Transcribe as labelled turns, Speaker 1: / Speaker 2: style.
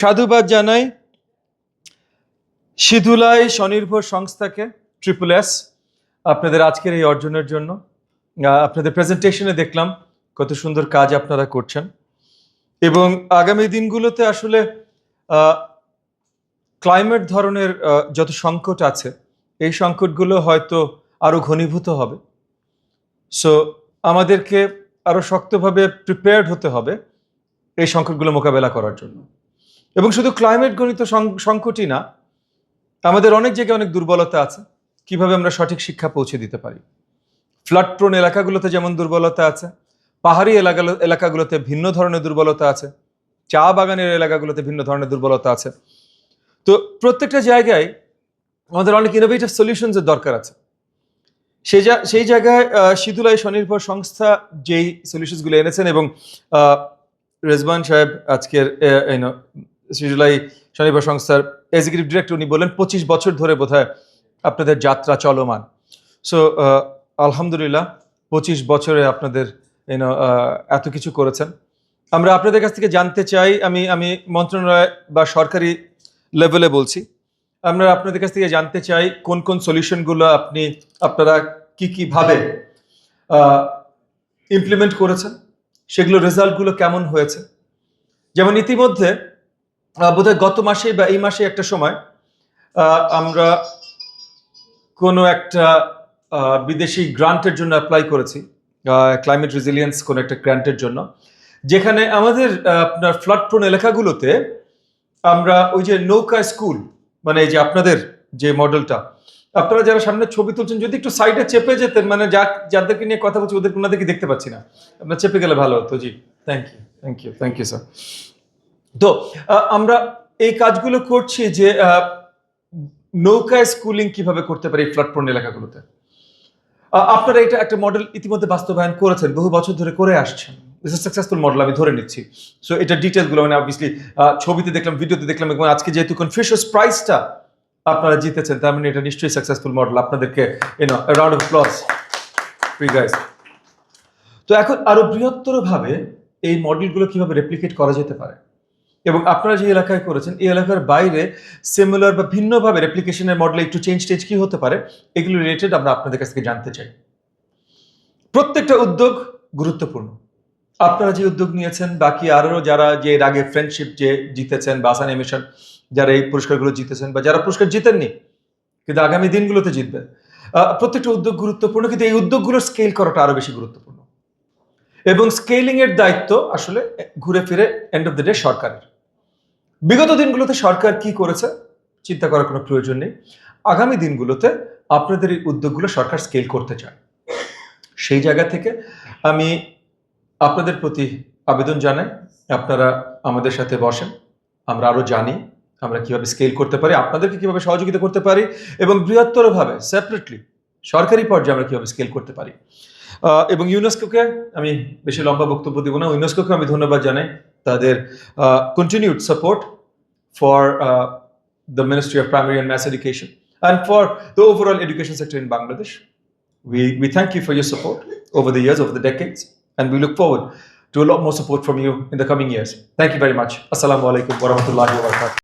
Speaker 1: সাধুবাদ জানাই সিধুলাই স্বনির্ভর সংস্থাকে SSS আপনাদের আজকের এই অর্জনের জন্য। আপনাদের প্রেজেন্টেশনে দেখলাম কত সুন্দর কাজ আপনারা করছেন এবং আগামী দিনগুলোতে আসলে ক্লাইমেট ধরনের যত সংকট আছে এই সংকটগুলো হয়তো আরো ঘনীভূত হবে। সো আমাদেরকে আরো শক্তভাবে প্রিপেয়ার্ড হতে হবে এই সংকটগুলো মোকাবেলা করার জন্য। এবং শুধু ক্লাইমেট গণিত সংকটই না, আমাদের অনেক জায়গায় অনেক দুর্বলতা আছে, কিভাবে আমরা সঠিক শিক্ষা পৌঁছে দিতে পারি। ফ্লাড প্রোন এলাকাগুলোতে যেমন দুর্বলতা আছে, পাহাড়ি এলাকাগুলোতে ভিন্ন ধরনের দুর্বলতা আছে, চা বাগানের এলাকাগুলোতে ভিন্ন ধরনের দুর্বলতা আছে। তো প্রত্যেকটা জায়গায় আমাদের অনেক ইনোভেটিভ সলিউশনসের দরকার আছে। সেই জায়গায় সিধুলাই স্বনির্ভর সংস্থা যেই সলিউশনসগুলো এনেছেন এবং রেজওয়ান সাহেব আজকের সিধুলাই স্বনির্ভর সংস্থার এক্সিকিউটিভ ডিরেক্টর, উনি বললেন 25 বছর ধরে বোধহয় আপনাদের যাত্রা চলমান। সো আলহামদুলিল্লাহ 25 বছরে আপনাদের এত কিছু করেছেন। আমরা আপনাদের কাছ থেকে জানতে চাই, আমি মন্ত্রণালয় বা সরকারি লেভেলে বলছি, আমরা আপনাদের কাছ থেকে জানতে চাই কোন কোন সলিউশনগুলো আপনারা কিভাবে ইমপ্লিমেন্ট করেছেন, সেগুলো রেজাল্টগুলো কেমন হয়েছে। যেমন ইতিমধ্যে বোধহয় গত মাসেই বা এই মাসে একটা সময় আমরা কোনো একটা বিদেশি গ্রান্টের জন্য অ্যাপ্লাই করেছি, ক্লাইমেট রেজিলিয়েন্স কোনো একটা গ্রান্টের জন্য, যেখানে আমাদের আপনার ফ্লাড প্রোন এলাকাগুলোতে আমরা ওই যে নৌকা স্কুল, মানে এই যে আপনাদের যে মডেলটা, আপনারা যারা সামনে ছবি তুলছেন যদি একটু সাইডে চেপে যেতেন, মানে যাদেরকে নিয়ে কথা বলছি ওনাদেরকে দেখতে পাচ্ছি না, আপনারা চেপে গেলে ভালো হতো। জি, থ্যাংক ইউ স্যার। তো আমরা এই কাজগুলো করছি যে নৌকা স্কুলিং কিভাবে করতে পারি ফ্লাড প্রোন এলাকাগুলোতে। আপনারা এটা একটা মডেল ইতিমধ্যে বাস্তবায়ন করেছেন, বহু বছর ধরে করে আসছেন। দিস ইজ সাকসেসফুল মডেল, আমি ধরে নিচ্ছি। সো এটা ডিটেলসগুলো মানে অবভিয়াসলি ছবিতে দেখলাম, ভিডিওতে দেখলাম, এবং আজকে যেহেতু কনফিউশিয়াস প্রাইজটা আপনারা জিতেছেন, তার মানে এটা নিশ্চয়ই সাকসেসফুল মডেল। আপনাদেরকে round of applause for you guys. তো এখন আরো বৃহত্তরভাবে এই মডেলগুলো কিভাবে রেপ্লিকেট করা যেতে পারে, এবং আপনারা যে এলাকায় করেছেন এই এলাকার বাইরে সিমিলার বা ভিন্নভাবে রেপ্লিকেশনের মডেলে একটু চেঞ্জ কি হতে পারে, এগুলো রিলেটেড আমরা আপনাদের কাছ থেকে জানতে চাই। প্রত্যেকটা উদ্যোগ গুরুত্বপূর্ণ। আপনারা যে উদ্যোগ নিয়েছেন, বাকি আরও যারা যে এর আগে ফ্রেন্ডশিপ যে জিতেছেন বা আসান এমিশন যারা এই পুরস্কারগুলো জিতেছেন, বা যারা পুরস্কার জিতেননি কিন্তু আগামী দিনগুলোতে জিতবেন, প্রত্যেকটা উদ্যোগ গুরুত্বপূর্ণ, কিন্তু এই উদ্যোগগুলোর স্কেল করাটা আরো বেশি গুরুত্বপূর্ণ। এবং স্কেলিং এর দায়িত্ব আসলে ঘুরে ফিরে এন্ড অফ দ্য ডে সরকারের। বিগত দিনগুলোতে সরকার কি করেছে চিন্তা করার কোনো প্রয়োজন নেই। আগামী দিনগুলোতে আপনাদের এই উদ্যোগগুলো সরকার স্কেল করতে চায়। সেই জায়গা থেকে আমি আপনাদের প্রতি আবেদন জানাই, আপনারা আমাদের সাথে বসেন, আমরা আরো জানি আমরা কিভাবে স্কেল করতে পারি, আপনাদেরকে কিভাবে সহযোগিতা করতে পারি, এবং বৃহত্তরভাবে সেপারেটলি সরকারি পর্যায়ে আমরা কিভাবে স্কেল করতে পারি। এবং ইউনেস্কোকে আমি বেশি লম্বা বক্তব্য দিব না, ইউনেস্কোকে আমি ধন্যবাদ জানাই তাদের continued support for the Ministry of Primary and Mass Education and for the overall education sector in Bangladesh. We thank you for your support over the years, over the decades, and we look forward to a lot more support from you in the coming years. Thank you very much. Assalamu alaikum wa rahmatullahi wa barakatuh.